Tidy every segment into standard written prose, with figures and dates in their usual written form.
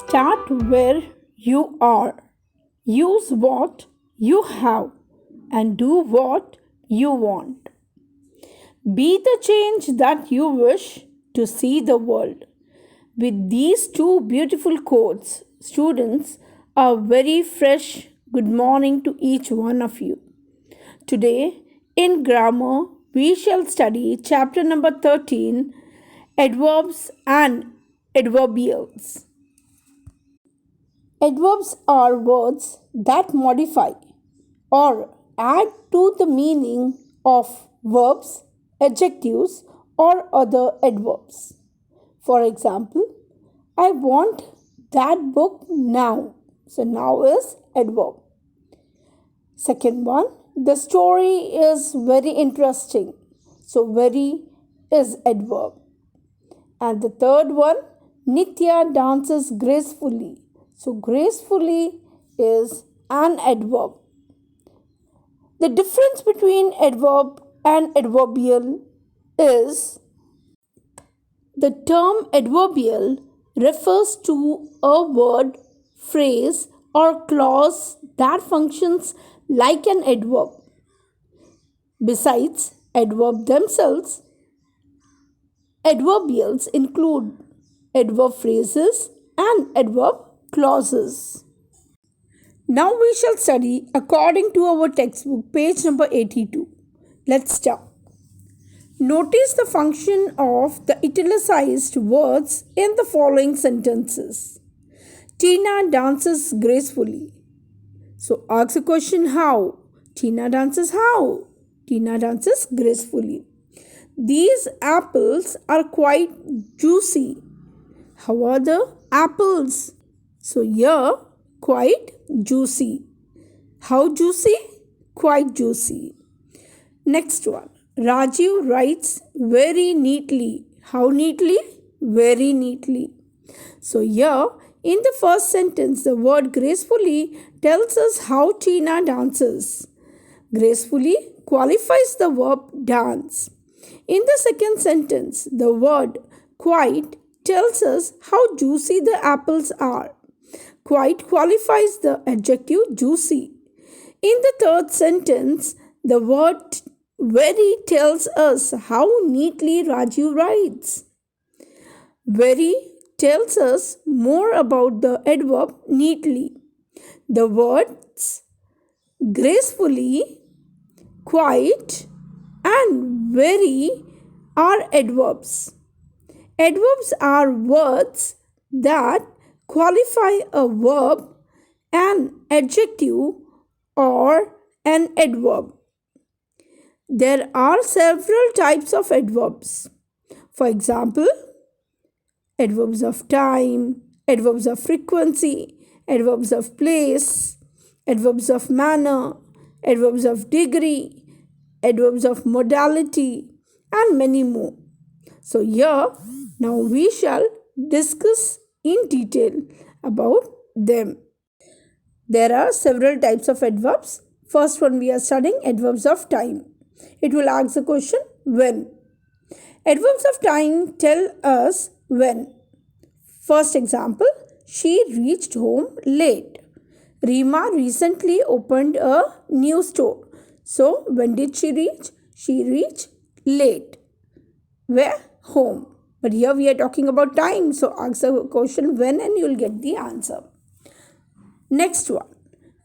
Start where you are. Use what you have and do what you want. Be the change that you wish to see the world. With these two beautiful quotes, students, a very fresh good morning to each one of you. Today, in grammar, we shall study chapter number 13, adverbs and adverbials. Adverbs are words that modify or add to the meaning of verbs, adjectives, or other adverbs. For example, I want that book now. So now is adverb. Second one, the story is very interesting. So very is adverb. And the third one, Nitya dances gracefully. So gracefully is an adverb. The difference between adverb and adverbial is the term adverbial refers to a word, phrase, or clause that functions like an adverb. Besides adverb themselves, adverbials include adverb phrases and adverb clauses. Now we shall study according to our textbook, page number 82. Let's start. Notice the function of the italicized words in the following sentences. Tina dances gracefully. So ask a question, how? Tina dances how? Tina dances gracefully. These apples are quite juicy. How are the apples? So here, quite juicy. How juicy? Quite juicy. Next one. Rajiv writes very neatly. How neatly? Very neatly. So here, in the first sentence, the word gracefully tells us how Tina dances. Gracefully qualifies the verb dance. In the second sentence, the word quite tells us how juicy the apples are. Quite qualifies the adjective juicy. In the third sentence, the word very tells us how neatly Raju writes. Very tells us more about the adverb neatly. The words gracefully, quite, and very are adverbs. Adverbs are words that qualify a verb, an adjective, or an adverb. There are several types of adverbs. For example, adverbs of time, adverbs of frequency, adverbs of place, adverbs of manner, adverbs of degree, adverbs of modality, and many more. So here, now we shall discuss in detail about them. There are several types of adverbs. First one, we are studying adverbs of time. It will ask the question, when. Adverbs of time tell us when. First example, she reached home late. Rima recently opened a new store. So, when did she reach? She reached late. Where? Home. But here we are talking about time. So, ask the question when and you will get the answer. Next one.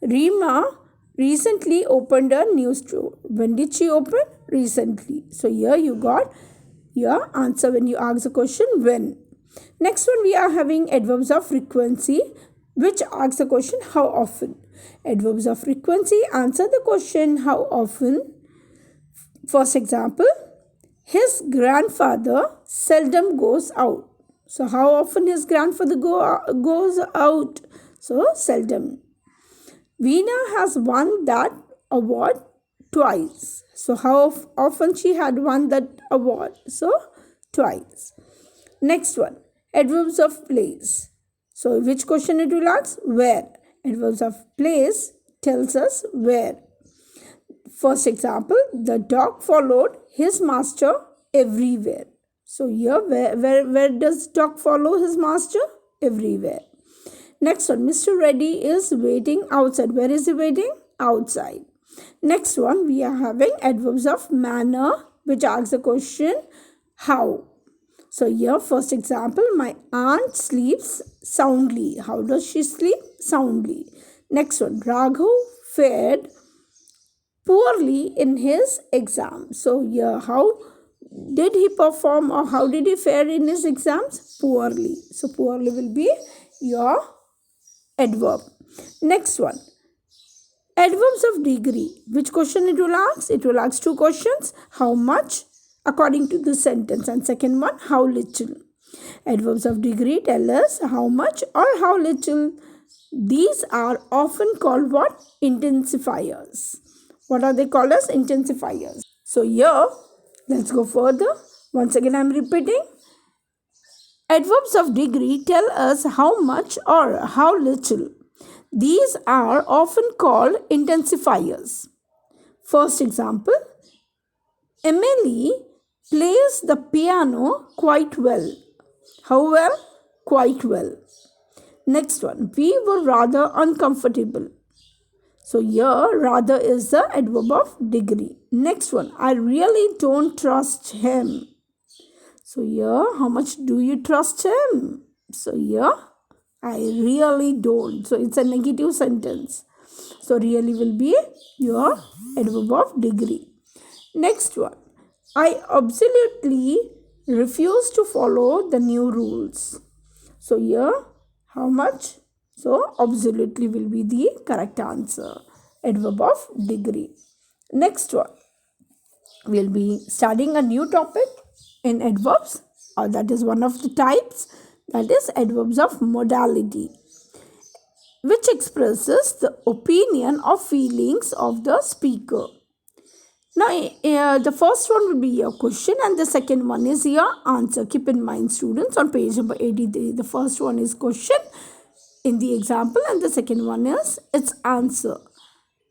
Rima recently opened a new store. When did she open? Recently. So, here you got your answer when you ask the question when. Next one, we are having adverbs of frequency, which asks the question how often. Adverbs of frequency answer the question how often. First example, his grandfather seldom goes out. So how often his grandfather goes out? So seldom. Veena has won that award twice. So how often she had won that award? So twice. Next one, adverbs of place. So which question it will ask? Where. Adverbs of place tells us where. First example, the dog followed his master everywhere. So here, where does dog follow his master? Everywhere. Next one, Mr. Reddy is waiting outside. Where is he waiting? Outside. Next one, we are having adverbs of manner, which asks the question, how? So here, first example, my aunt sleeps soundly. How does she sleep? Soundly. Next one, Raghav fared poorly in his exam. So here, how did he perform or how did he fare in his exams? Poorly. So poorly will be your adverb. Next one, adverbs of degree. Which question it will ask? It will ask two questions. How much according to the sentence, and second one, how little. Adverbs of degree tell us how much or how little. These are often called what? Intensifiers. What are they called as? Intensifiers. So here, let's go further. Once again, I am repeating. Adverbs of degree tell us how much or how little. These are often called intensifiers. First example, Emily plays the piano quite well. How well? Quite well. Next one, we were rather uncomfortable. So here, rather is the adverb of degree. Next one, I really don't trust him. So here, how much do you trust him? So here, I really don't. So it's a negative sentence. So really will be your adverb of degree. Next one, I absolutely refuse to follow the new rules. So here, how much? So absolutely will be the correct answer. Adverb of degree. Next one, we'll be studying a new topic in adverbs, or that is one of the types, that is adverbs of modality, which expresses the opinion or feelings of the speaker. Now, the first one will be your question and the second one is your answer. Keep in mind, students, on page number 83, the first one is question in the example and the second one is its answer.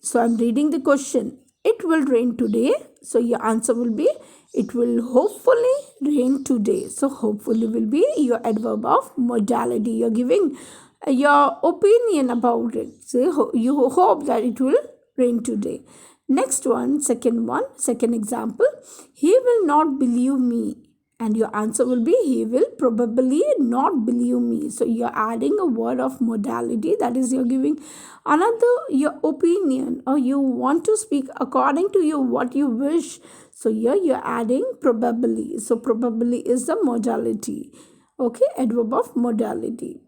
So, I am reading the question. It will rain today. So, your answer will be, it will hopefully rain today. So, hopefully will be your adverb of modality. You are giving your opinion about it. So, you hope that it will rain today. Next one, second example, he will not believe me. And your answer will be, he will probably not believe me. So you're adding a word of modality, that is you're giving another your opinion, or you want to speak according to you what you wish. So here you're adding probably. So probably is the modality. Okay, adverb of modality.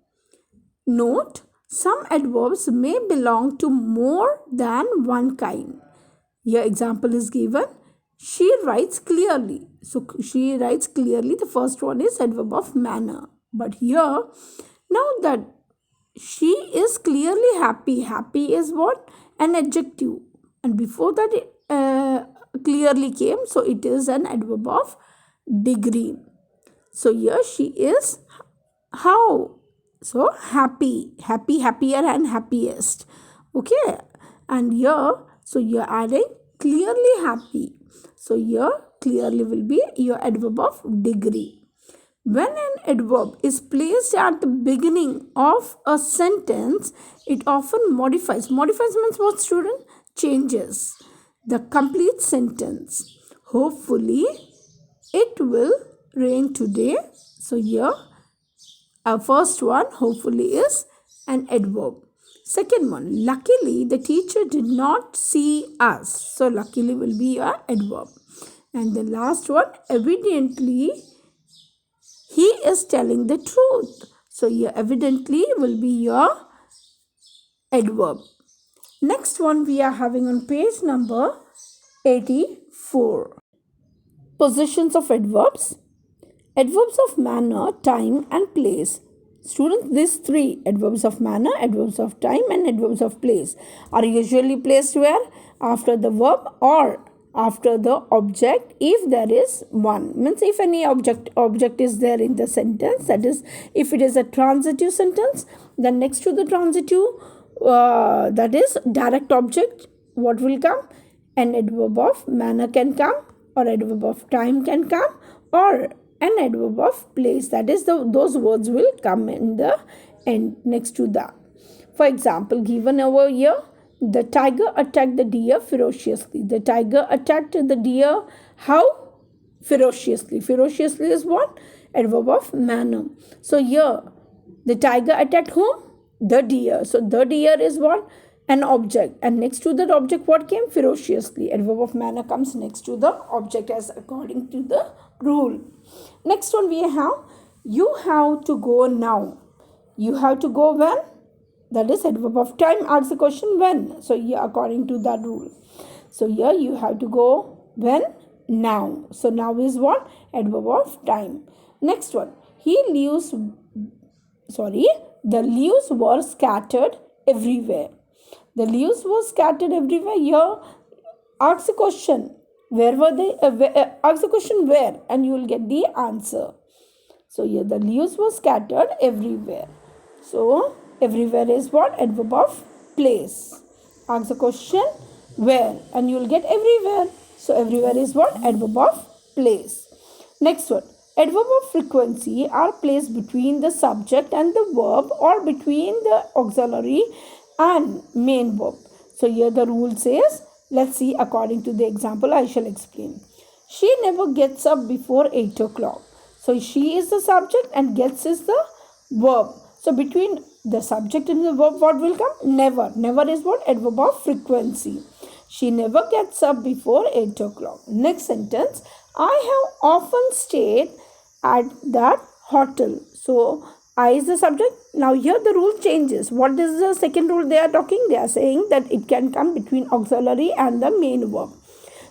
Note, some adverbs may belong to more than one kind. Here example is given. She writes clearly. So she writes clearly. The first one is adverb of manner. But here, now that she is clearly happy. Happy is what? An adjective. And before that clearly came. So it is an adverb of degree. So here she is how? So happy, happier and happiest. Okay. And here, so you're adding clearly happy. So here clearly will be your adverb of degree. When an adverb is placed at the beginning of a sentence, it often modifies. Modifies means what, student? Changes the complete sentence. Hopefully, it will rain today. So here, our first one, hopefully, is an adverb. Second one, luckily the teacher did not see us. So luckily will be your adverb. And the last one, evidently he is telling the truth. So here evidently will be your adverb. Next one we are having on page number 84. Positions of adverbs. Adverbs of manner, time and place. Students, these three, adverbs of manner, adverbs of time and adverbs of place, are usually placed where? After the verb or after the object, if there is one. Means if any object is there in the sentence, that is, if it is a transitive sentence, then next to the transitive, that is direct object, what will come? An adverb of manner can come, or adverb of time can come, or an adverb of place, that is those words will come in the end next to that. For example, given over here, the tiger attacked the deer ferociously. The tiger attacked the deer how? Ferociously. Ferociously is what? Adverb of manner. So here, the tiger attacked whom? The deer. So the deer is what? An object. And next to that object, what came? Ferociously. Adverb of manner comes next to the object as according to the rule. Next one we have, you have to go now. You have to go when? That is adverb of time. Ask the question when. So here according to that rule. So here you have to go when? Now. So now is what? Adverb of time. Next one. The leaves were scattered everywhere. The leaves were scattered everywhere. Here ask the question. Where were they? Ask the question where and you will get the answer. So here the leaves were scattered everywhere. So everywhere is what? Adverb of place. Ask the question where and you will get everywhere. So everywhere is what? Adverb of place. Next one. Adverb of frequency are placed between the subject and the verb or between the auxiliary and main verb. So here the rule says, let's see according to the example I shall explain. She never gets up before 8 o'clock. So she is the subject and gets is the verb. So between the subject and the verb, what will come? Never. Never is what? Adverb of frequency. She never gets up before 8 o'clock. Next sentence. I have often stayed at that hotel. So I is the subject. Now here the rule changes. What is the second rule they are talking? They are saying that it can come between auxiliary and the main verb.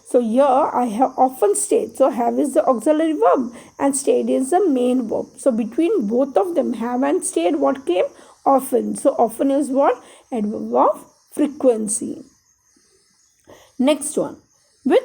So here I have often stayed. So have is the auxiliary verb and stayed is the main verb. So between both of them, have and stayed, what came? Often. So often is what? Adverb of frequency. Next one. With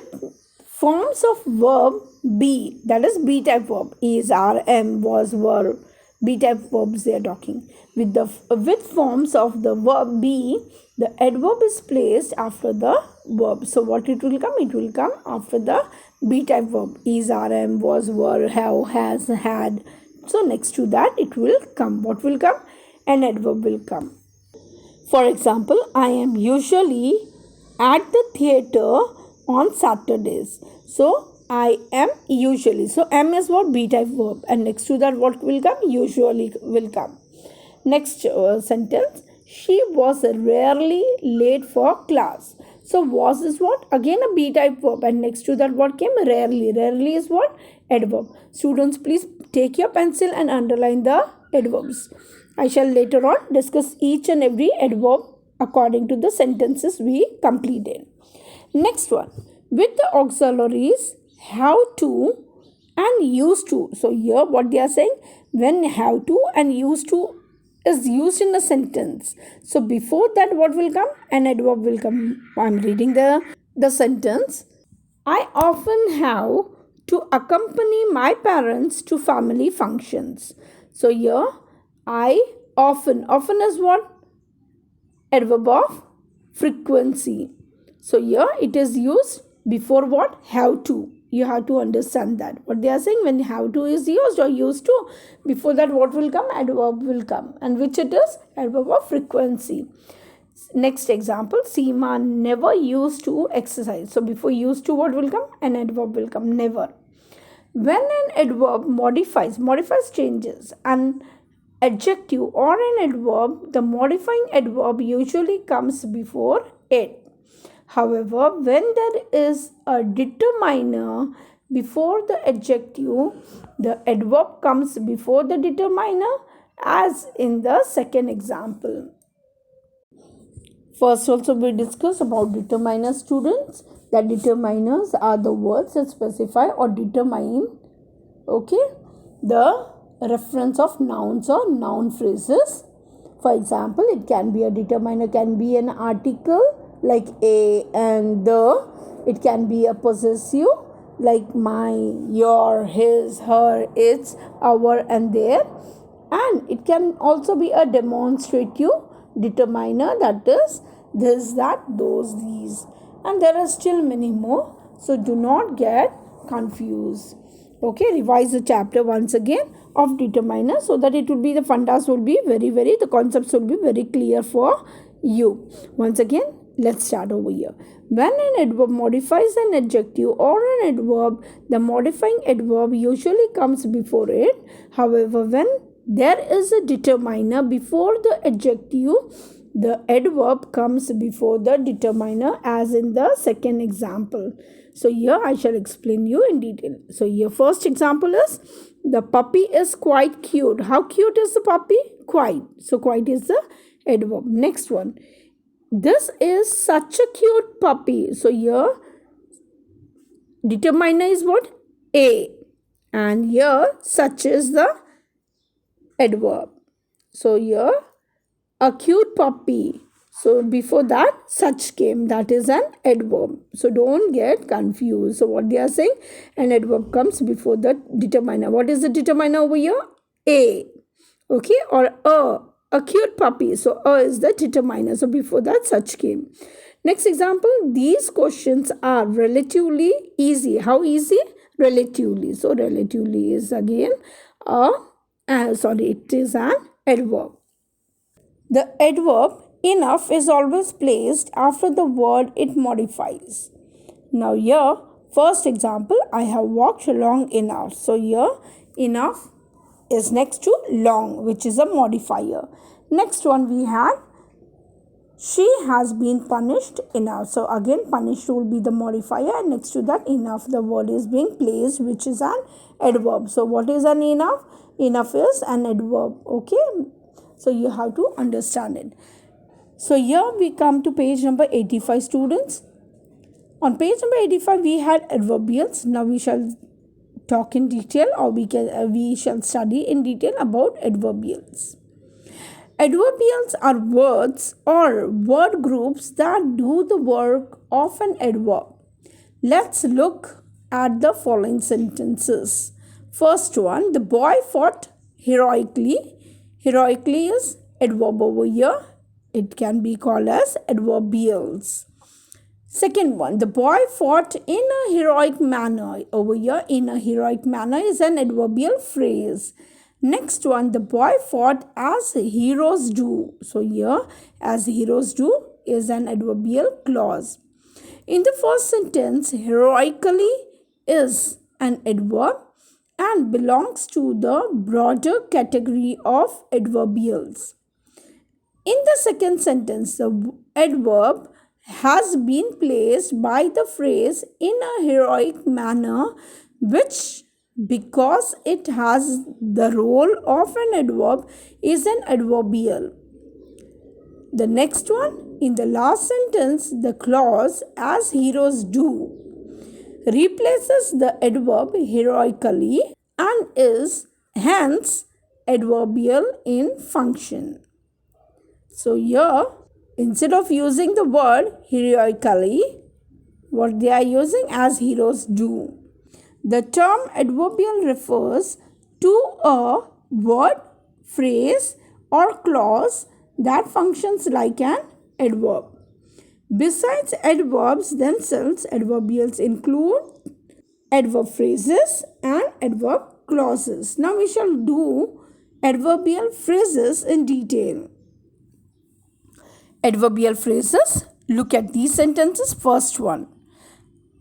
forms of verb be, that is be type verb, is, are, am, was, were, be type verbs they are talking. With forms of the verb be, the adverb is placed after the verb. So what it will come? It will come after the be type verb. Is, are, am, was, were, have, has, had. So next to that it will come. What will come? An adverb will come. For example, I am usually at the theater on Saturdays. So I am usually. So am is what? Be type verb. And next to that what will come? Usually will come. Next sentence. She was rarely late for class. So was is what? Again a be type verb. And next to that what came? Rarely. Rarely is what? Adverb. Students, please take your pencil and underline the adverbs. I shall later on discuss each and every adverb according to the sentences we completed. Next one. With the auxiliaries have to and used to. So here what they are saying, when have to and used to is used in a sentence. So before that what will come? An adverb will come. I am reading the sentence. I often have to accompany my parents to family functions. So here I often is what? Adverb of frequency. So here it is used before what? Have to. You have to understand that. What they are saying, when have to is used or used to, before that what will come? Adverb will come. And which it is? Adverb of frequency. Next example, Seema never used to exercise. So before used to what will come? An adverb will come. Never. When an adverb modifies changes an adjective or an adverb, the modifying adverb usually comes before it. However, when there is a determiner before the adjective, the adverb comes before the determiner, as in the second example. First also we discussed about determiner, students. That determiners are the words that specify or determine, the reference of nouns or noun phrases. For example, it can be a determiner, can be an article like a and the. It can be a possessive like my, your, his, her, its, our and their. And it can also be a demonstrative determiner, that is this, that, those, these. And there are still many more. So do not get confused. Revise the chapter once again of determiner, so that it will be the fundas will be the concepts will be very clear for you. Once again, let's start over here. When an adverb modifies an adjective or an adverb, the modifying adverb usually comes before it. However, when there is a determiner before the adjective, the adverb comes before the determiner, as in the second example. So here I shall explain you in detail. So your first example is, the puppy is quite cute. How cute is the puppy? Quite. So quite is the adverb. Next one, this is such a cute puppy. So here determiner is what? A. And here such is the adverb. So here a cute puppy. So before that such came, that is an adverb. So don't get confused. So what they are saying, an adverb comes before the determiner. What is the determiner over here? A. Okay, or a cute puppy. So a is the determiner. So before that such came. Next example, these questions are relatively easy. How easy? Relatively. So relatively is again it is an adverb. The adverb enough is always placed after the word it modifies. Now here, first example, I have walked long enough. So here enough is next to long, which is a modifier. Next one we had, she has been punished enough. So again punished will be the modifier, and next to that enough the word is being placed, which is an adverb. So what is an enough? Enough is an adverb. Okay, so you have to understand it. So here we come to page number 85, students. On page number 85 we had adverbials. Now we shall talk in detail, or we shall study in detail about adverbials. Adverbials are words or word groups that do the work of an adverb. Let's look at the following sentences. First one, the boy fought heroically. Heroically is adverb over here. It can be called as adverbials. Second one, the boy fought in a heroic manner. Over here, in a heroic manner is an adverbial phrase. Next one, the boy fought as heroes do. So here, as heroes do is an adverbial clause. In the first sentence, heroically is an adverb and belongs to the broader category of adverbials. In the second sentence, the adverb has been placed by the phrase in a heroic manner, which, because it has the role of an adverb, is an adverbial. The next one, in the last sentence, the clause as heroes do replaces the adverb heroically and is hence adverbial in function. So here, instead of using the word heroically, what they are using as heroes do. The term adverbial refers to a word, phrase or clause that functions like an adverb. Besides adverbs themselves, adverbials include adverb phrases and adverb clauses. Now we shall do adverbial phrases in detail. Adverbial phrases. Look at these sentences. First one,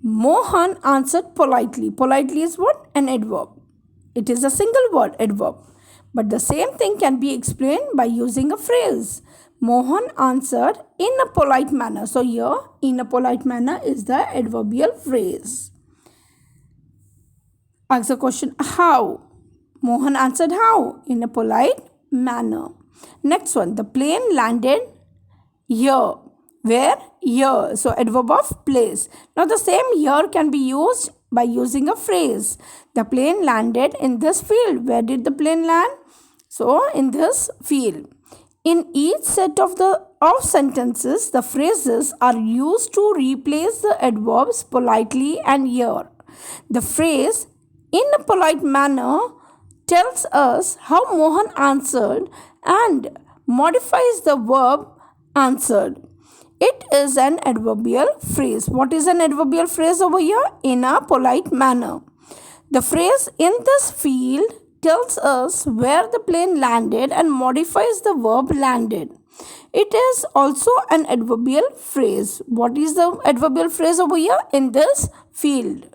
Mohan answered politely. Politely is what? An adverb. It is a single word, adverb. But the same thing can be explained by using a phrase. Mohan answered in a polite manner. So here, in a polite manner is the adverbial phrase. Ask the question, how? Mohan answered how? In a polite manner. Next one, the plane landed here. Where? Here. So adverb of place. Now the same here can be used by using a phrase. The plane landed in this field. Where did the plane land? So in this field. In each set of sentences, the phrases are used to replace the adverbs politely and here. The phrase in a polite manner tells us how Mohan answered and modifies the verb answered. It is an adverbial phrase. What is an adverbial phrase over here? In a polite manner. The phrase in this field tells us where the plane landed and modifies the verb landed. It is also an adverbial phrase. What is the adverbial phrase over here in this field?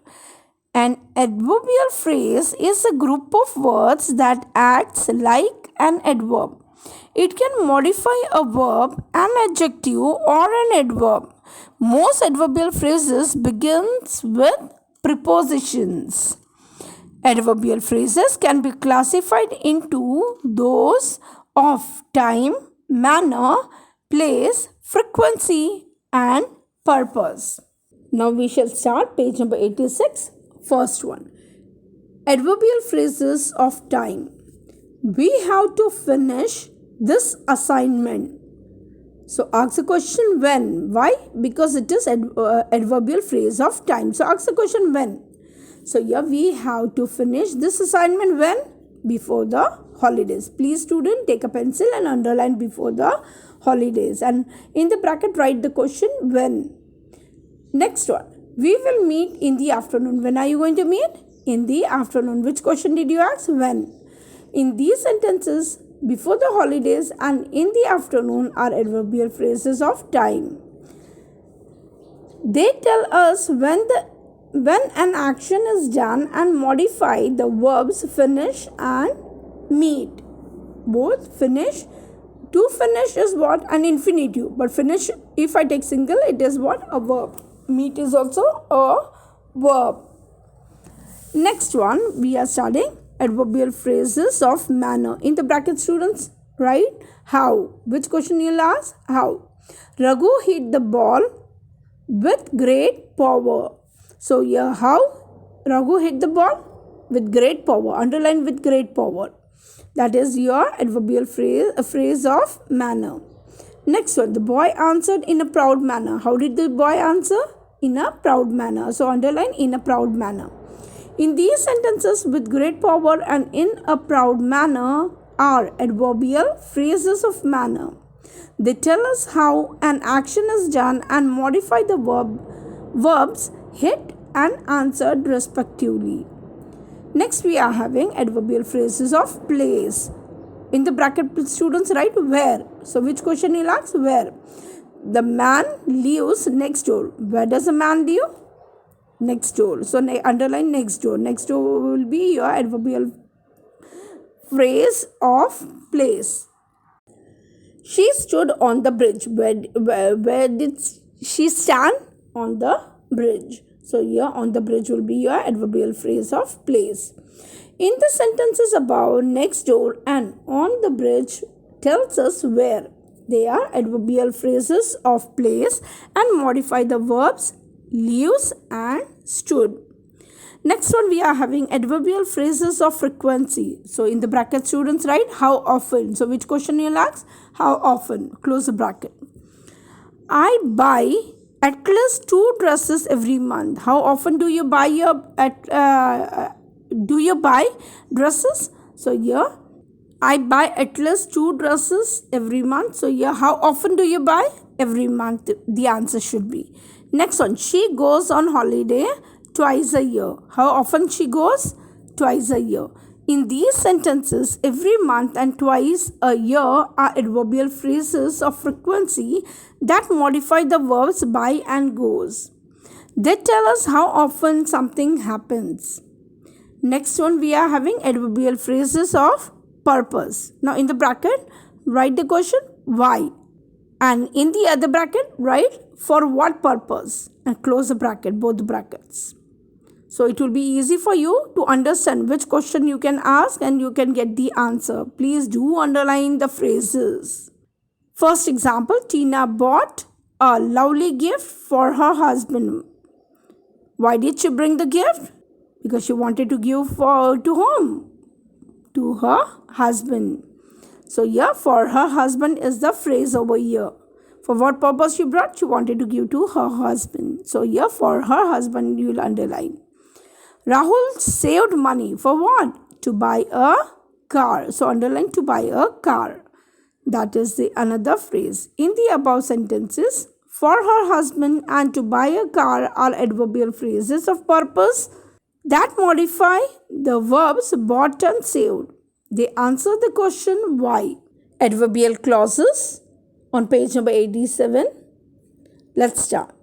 An adverbial phrase is a group of words that acts like an adverb. It can modify a verb, an adjective, or an adverb. Most adverbial phrases begins with prepositions. Adverbial phrases can be classified into those of time, manner, place, frequency, and purpose. Now we shall start page number 86. First one, adverbial phrases of time. We have to finish this assignment. So ask the question when. Why? Because it is adverbial phrase of time. So ask the question when. So here we have to finish this assignment when? Before the holidays. Please student, take a pencil and underline before the holidays. And in the bracket write the question when. Next one. We will meet in the afternoon. When are you going to meet? In the afternoon. Which question did you ask? When. In these sentences, before the holidays and in the afternoon are adverbial phrases of time. They tell us when an action is done and modify the verbs finish and meet. Both finish. To finish is what? An infinitive. But finish, if I take single, it is what? A verb. Meet is also a verb. Next one, we are studying adverbial phrases of manner. In the bracket, students, write how. Which question you'll ask? How. Raghu hit the ball with great power. So here, how? Raghu hit the ball with great power. Underline with great power. That is your adverbial phrase, a phrase of manner. Next one, the boy answered in a proud manner. How did the boy answer? In a proud manner. So underline in a proud manner. In these sentences, with great power and in a proud manner are adverbial phrases of manner. They tell us how an action is done and modify the verbs hit and answered respectively. Next, we are having adverbial phrases of place. In the bracket, students write where. So which question you'll ask? Where. The man lives next door. Where does a man live? Next door. So underline next door. Next door will be your adverbial phrase of place. She stood on the bridge. Where did she stand? On the bridge. So here on the bridge will be your adverbial phrase of place. In the sentences above, next door and on the bridge tells us where. They are adverbial phrases of place and modify the verbs lives and stood. Next one, we are having adverbial phrases of frequency. So in the bracket, students write how often. So which question you'll ask? How often? Close the bracket. I buy at least 2 dresses every month. How often do you buy dresses? So here, I buy at least 2 dresses every month. So here, how often do you buy? Every month, the answer should be. Next one, she goes on holiday twice a year. How often she goes? Twice a year. In these sentences, every month and twice a year are adverbial phrases of frequency that modify the verbs buy and goes. They tell us how often something happens. Next one, we are having adverbial phrases of purpose. Now in the bracket, write the question why. And in the other bracket, write for what purpose. And close the bracket, both the brackets. So it will be easy for you to understand which question you can ask and you can get the answer. Please do underline the phrases. First example, Tina bought a lovely gift for her husband. Why did she bring the gift? Because she wanted to give to whom? To her husband. So here, for her husband is the phrase over here. For what purpose she brought? She wanted to give to her husband. So here, for her husband, you will underline. Rahul saved money. For what? To buy a car. So underline to buy a car. That is the another phrase. In the above sentences, for her husband and to buy a car are adverbial phrases of purpose that modify the verbs bought and saved. They answer the question why. Adverbial clauses on page number 87. Let's start.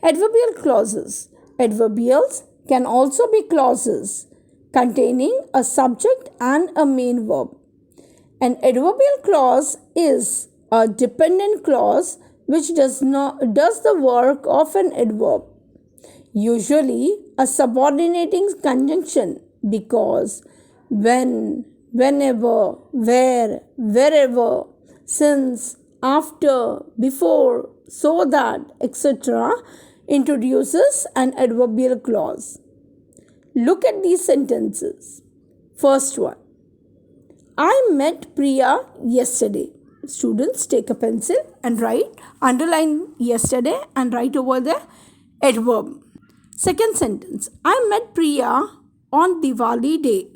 Adverbial clauses. Adverbials can also be clauses containing a subject and a main verb. An adverbial clause is a dependent clause which does the work of an adverb, usually a subordinating conjunction, because when, whenever, where, wherever, since, after, before, so that, etc., introduces an adverbial clause. Look at these sentences. First one. I met Priya yesterday. Students, take a pencil and write, underline yesterday and write over the adverb. Second sentence. I met Priya on Diwali day.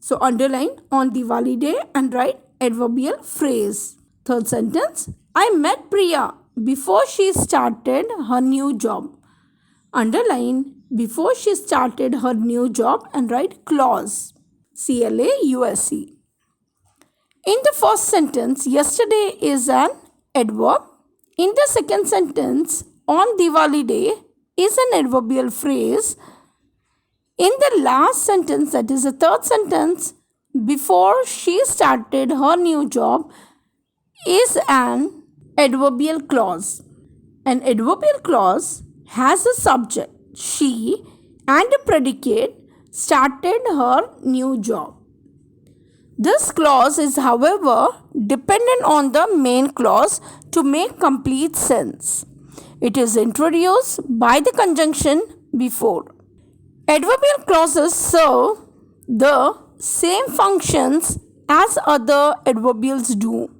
So underline on Diwali day and write adverbial phrase. Third sentence. I met Priya before she started her new job. Underline before she started her new job and write clause. C-L-A-U-S-E. In the first sentence, yesterday is an adverb. In the second sentence, on Diwali day is an adverbial phrase. In the last sentence, that is the third sentence, before she started her new job is an adverbial clause. An adverbial clause has a subject, she, and a predicate, started her new job. This clause is, however, dependent on the main clause to make complete sense. It is introduced by the conjunction before. Adverbial clauses serve the same functions as other adverbials do.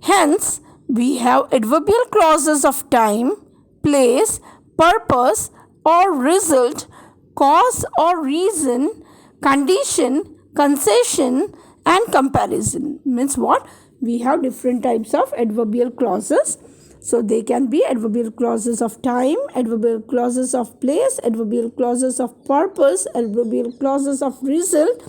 Hence, we have adverbial clauses of time, place, purpose or result, cause or reason, condition, concession and comparison. Means what? We have different types of adverbial clauses. So they can be adverbial clauses of time, adverbial clauses of place, adverbial clauses of purpose, adverbial clauses of result,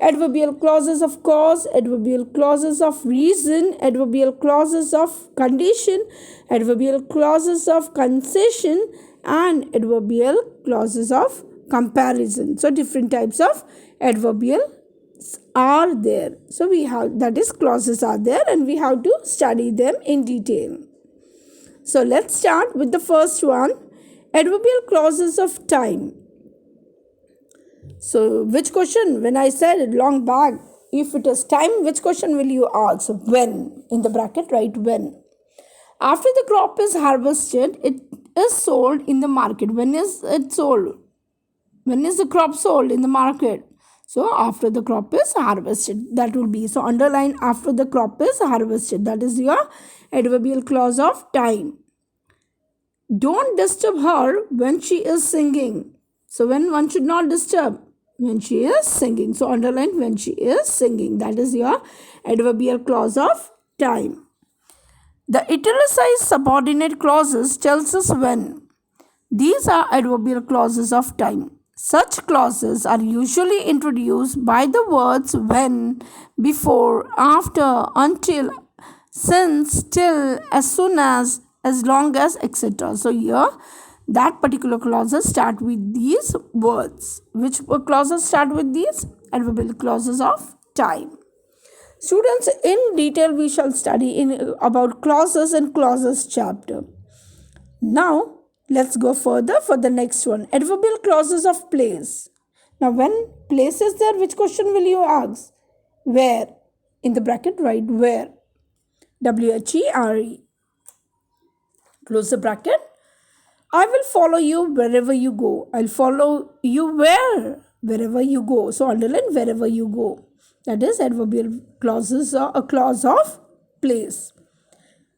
adverbial clauses of cause, adverbial clauses of reason, adverbial clauses of condition, adverbial clauses of concession and adverbial clauses of comparison. So different types of adverbial are there. So we have, that is, clauses are there and we have to study them in detail. So let's start with the first one, adverbial clauses of time. So which question? When I said long back, if it is time, which question will you ask? When? In the bracket, write when. After the crop is harvested, it is sold in the market. When is it sold? When is the crop sold in the market? So after the crop is harvested, that will be. So underline after the crop is harvested. That is your adverbial clause of time. Don't disturb her when she is singing. So when one should not disturb? When she is singing. So underline when she is singing. That is your adverbial clause of time. The italicized subordinate clauses tells us when. These are adverbial clauses of time. Such clauses are usually introduced by the words when, before, after, until, since, till, as soon as long as, etc. So here that particular clauses start with these words. Which clauses start with these? Adverbial clauses of time. Students, in detail we shall study in about clauses and clauses chapter. Now let's go further for the next one. Adverbial clauses of place. Now when place is there, which question will you ask? Where? In the bracket write where. W-H-E-R-E. Close the bracket. I will follow you wherever you go. I'll follow you wherever you go. So underline wherever you go. That is adverbial clauses or a clause of place.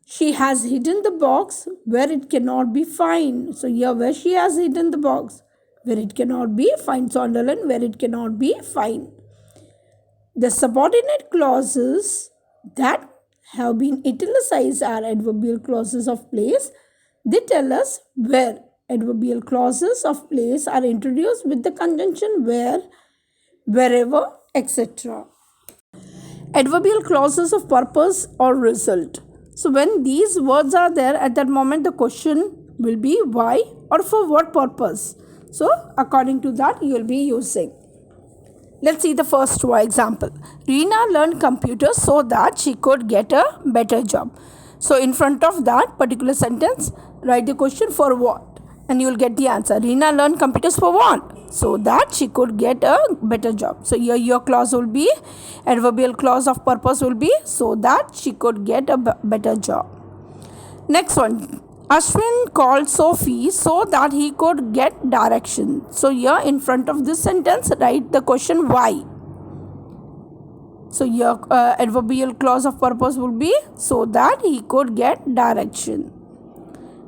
She has hidden the box where it cannot be found. So here where she has hidden the box, where it cannot be found. So underline where it cannot be found. The subordinate clauses that have been italicized are adverbial clauses of place. They tell us where. Adverbial clauses of place are introduced with the conjunction where, wherever, etc. Adverbial clauses of purpose or result. So when these words are there, at that moment the question will be why or for what purpose. So according to that you will be using. Let's see the first example. Reena learned computers so that she could get a better job. So in front of that particular sentence, write the question for what, and you will get the answer. Reena learned computers for what? So that she could get a better job. So here your clause will be, adverbial clause of purpose will be so that she could get a better job. Next one. Ashwin called Sophie so that he could get direction. So here in front of this sentence, write the question why. So your adverbial clause of purpose will be so that he could get direction.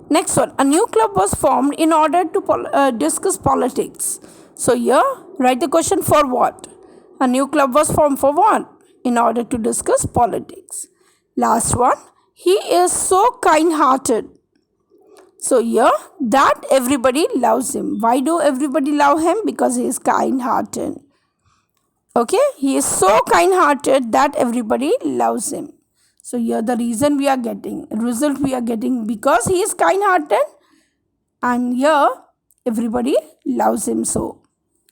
Next one. A new club was formed in order to discuss politics. So here write the question for what. A new club was formed for what? In order to discuss politics. Last one. He is so kind-hearted. So here that everybody loves him. Why do everybody love him? Because he is kind-hearted. Okay, he is so kind-hearted that everybody loves him. So here the reason we are getting, result we are getting because he is kind-hearted, and here everybody loves him so.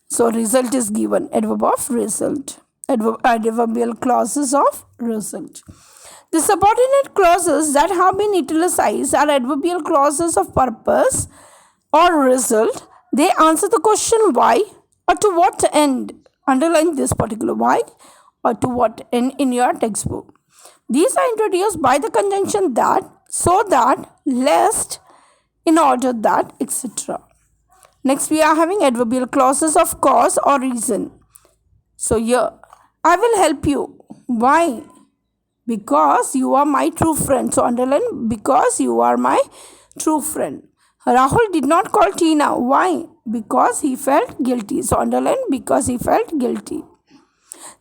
So result is given, adverb of result, adverbial clauses of result. The subordinate clauses that have been italicized are adverbial clauses of purpose or result. They answer the question why or to what end. Underline this particular why or to what end in your textbook. These are introduced by the conjunction that, so that, lest, in order that, etc. Next we are having adverbial clauses of cause or reason. So here, I will help you. Why? Because you are my true friend. So underline because you are my true friend. Rahul did not call Tina. Why? Because he felt guilty. So underline because he felt guilty.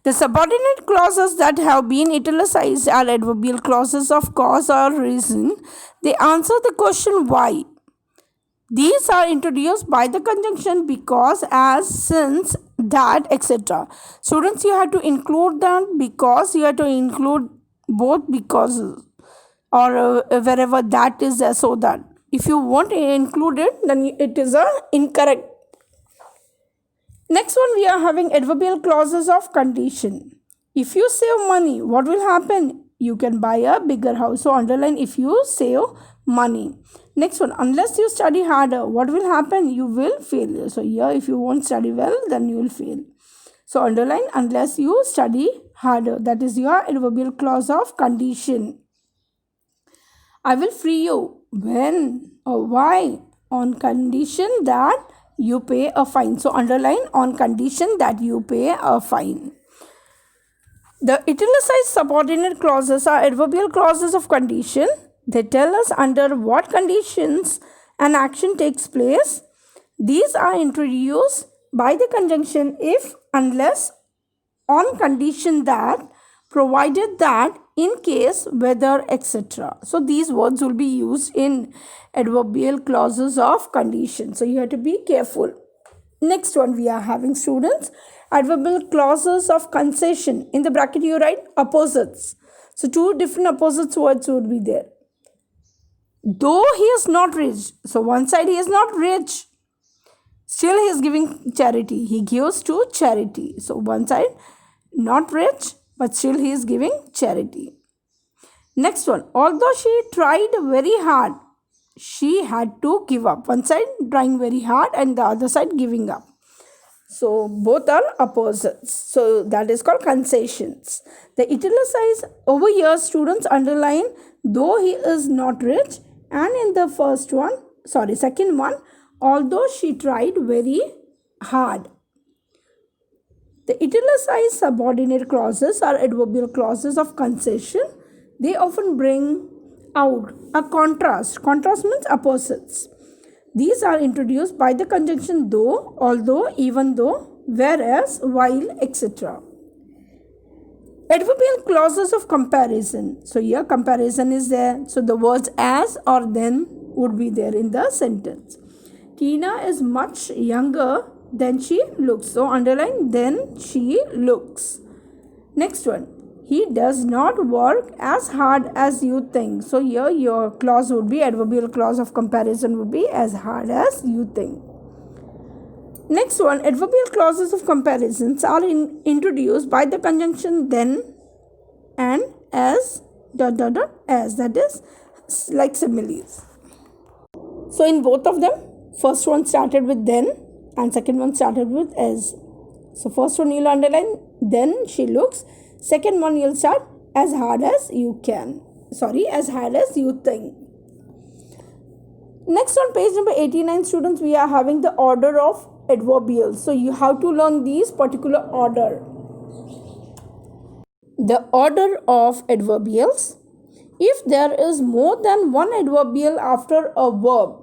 The subordinate clauses that have been italicized are adverbial clauses of cause or reason. They answer the question why. These are introduced by the conjunction because, as, since, that, etc. Students, you have to include that because, you have to include both because or wherever that is there, so that. If you won't include it, then it is incorrect. Next one we are having adverbial clauses of condition. If you save money, what will happen? You can buy a bigger house. So underline if you save money. Next one, unless you study harder, what will happen? You will fail. So here if you won't study well, then you will fail. So underline unless you study harder. That is your adverbial clause of condition. I will free you. When or why? On condition that you pay a fine. So underline on condition that you pay a fine. The italicized subordinate clauses are adverbial clauses of condition. They tell us under what conditions an action takes place. These are introduced by the conjunction if, unless, on condition that, provided that, in case, whether, etc. So these words will be used in adverbial clauses of condition. So you have to be careful. Next one we are having, students, adverbial clauses of concession. In the bracket you write opposites. So two different opposites words would be there. Though he is not rich. So one side he is not rich. Still he is giving charity. He gives to charity. So one side not rich, but still he is giving charity. Next one, although she tried very hard, she had to give up. One side trying very hard and the other side giving up. So both are opposites. So that is called concessions. The italicized over here, students underline though he is not rich, and in the second one, although she tried very hard. The italicized subordinate clauses are adverbial clauses of concession. They often bring out a contrast. Contrast means opposites. These are introduced by the conjunction though, although, even though, whereas, while, etc. Adverbial clauses of comparison. So here comparison is there. So the words as or then would be there in the sentence. Tina is much younger than she looks. So underline then she looks. Next one. He does not work as hard as you think. So here your clause would be, adverbial clause of comparison would be as hard as you think. Next one, adverbial clauses of comparisons are introduced by the conjunction then and as ... as, that is like similes. So in both of them, first one started with then and second one started with as. So first one you'll underline then she looks, second one you'll start as hard as you can. As hard as you think. Next on page number 89, students, we are having the order of adverbials. So you have to learn these particular order. The order of adverbials. If there is more than one adverbial after a verb,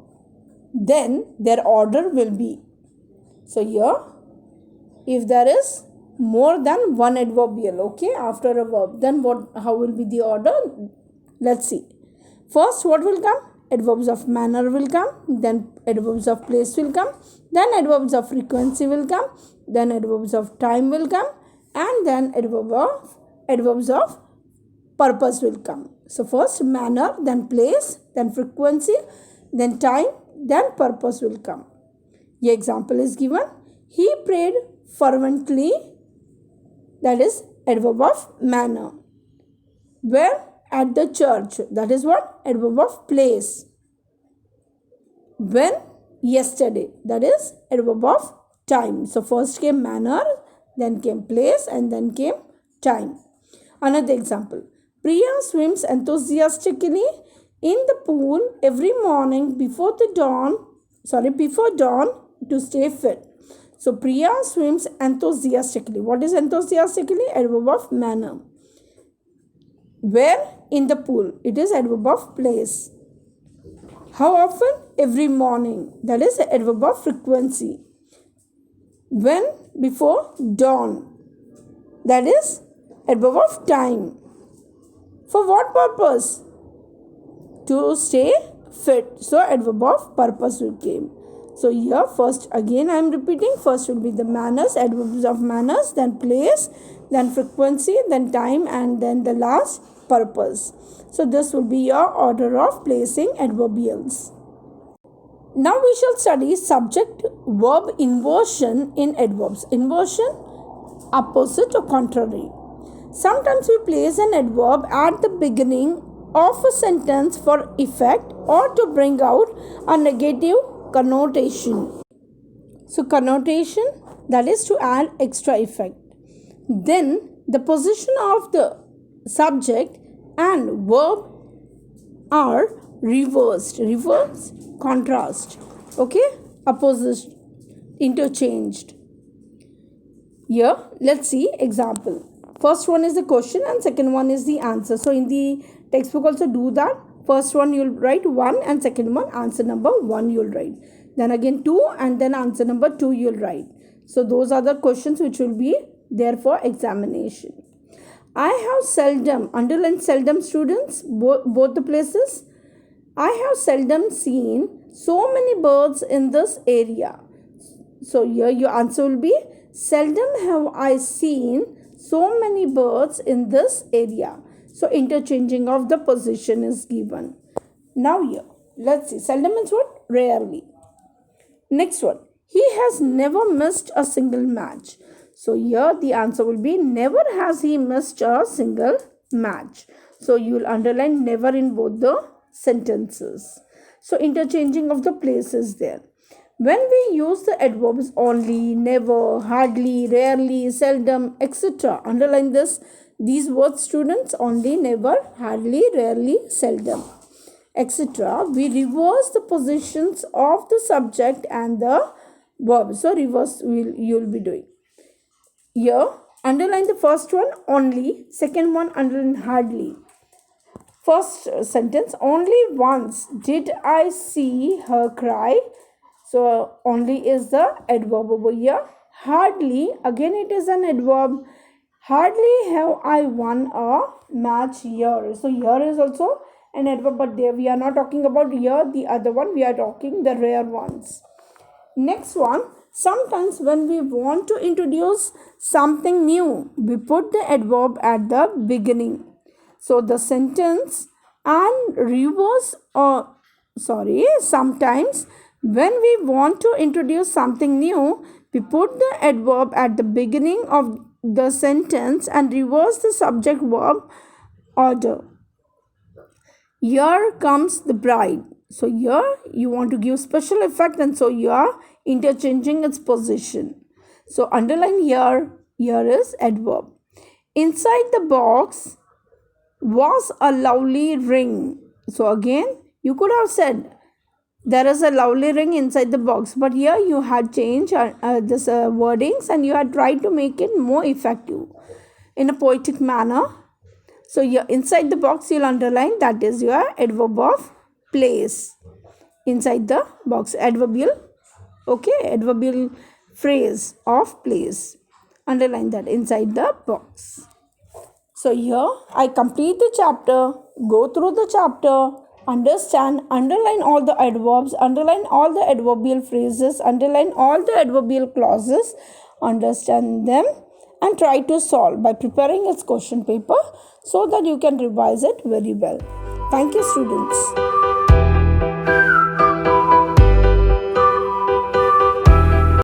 then their order will be. So here, if there is more than one adverbial, okay, after a verb, then how will be the order? Let's see. First, what will come? Adverbs of manner will come, then adverbs of place will come, then adverbs of frequency will come, then adverbs of time will come, and then adverbs of purpose will come. So first manner, then place, then frequency, then time, then purpose will come. The example is given. He prayed fervently, that is adverb of manner. Where? At the church, that is what? Adverb of place. When? Yesterday, that is adverb of time. So first came manner, then came place, and then came time. Another example. Priya swims enthusiastically in the pool every morning before dawn to stay fit. So Priya swims enthusiastically. What is enthusiastically? Adverb of manner. Where? In the pool. It is adverb of place. How often? Every morning. That is adverb of frequency. When? Before dawn. That is adverb of time. For what purpose? To stay fit. So adverb of purpose will come. So here first again I am repeating. First will be the manners, adverbs of manners, then place, then frequency, then time, and then the last purpose. So this will be your order of placing adverbials. Now we shall study subject verb inversion in adverbs. Inversion, opposite or contrary. Sometimes we place an adverb at the beginning of a sentence for effect or to bring out a negative connotation. So connotation, that is to add extra effect. Then the position of the subject and verb are reversed. Reverse, contrast. Okay, opposite, interchanged. Here, let's see example. First one is the question and second one is the answer. So in the textbook also do that. First one you'll write 1 and second one answer number 1 you'll write. Then again 2 and then answer number 2 you'll write. So those are the questions which will be there for examination. I have seldom, underline seldom students, both the places. I have seldom seen so many birds in this area. So here your answer will be seldom have I seen so many birds in this area. So interchanging of the position is given. Now here, let's see. Seldom means what? Rarely. Next one. He has never missed a single match. So here the answer will be never has he missed a single match. So you will underline never in both the sentences. So interchanging of the places there. When we use the adverbs only, never, hardly, rarely, seldom, etc. Underline this. These words students, only, never, hardly, rarely, seldom, etc. We reverse the positions of the subject and the verb. So reverse you will be doing. Here underline the first one only, second one underline hardly. First sentence, only once did I see her cry. So only is the adverb over here. Hardly, again it is an adverb. Hardly have I won a match here. So here is also an adverb, but there we are not talking about here the other one. We are talking the rare ones. Next one, sometimes when we want to introduce something new, we put the adverb at the beginning. So the sentence and reverse or sometimes when we want to introduce something new, we put the adverb at the beginning of the sentence and reverse the subject verb order. Here comes the bride. So here you want to give special effect, and so you are interchanging its position. So underline here is adverb. Inside the box was a lovely ring. So again you could have said there is a lovely ring inside the box, but here you had changed this wordings and you had tried to make it more effective in a poetic manner. So here inside the box you'll underline, that is your adverb of place. Inside the box, adverbial phrase of place. Underline that, inside the box. So here I complete the chapter, go through the chapter, understand, underline all the adverbs, underline all the adverbial phrases, underline all the adverbial clauses, understand them and try to solve by preparing its question paper so that you can revise it very well. Thank you, students.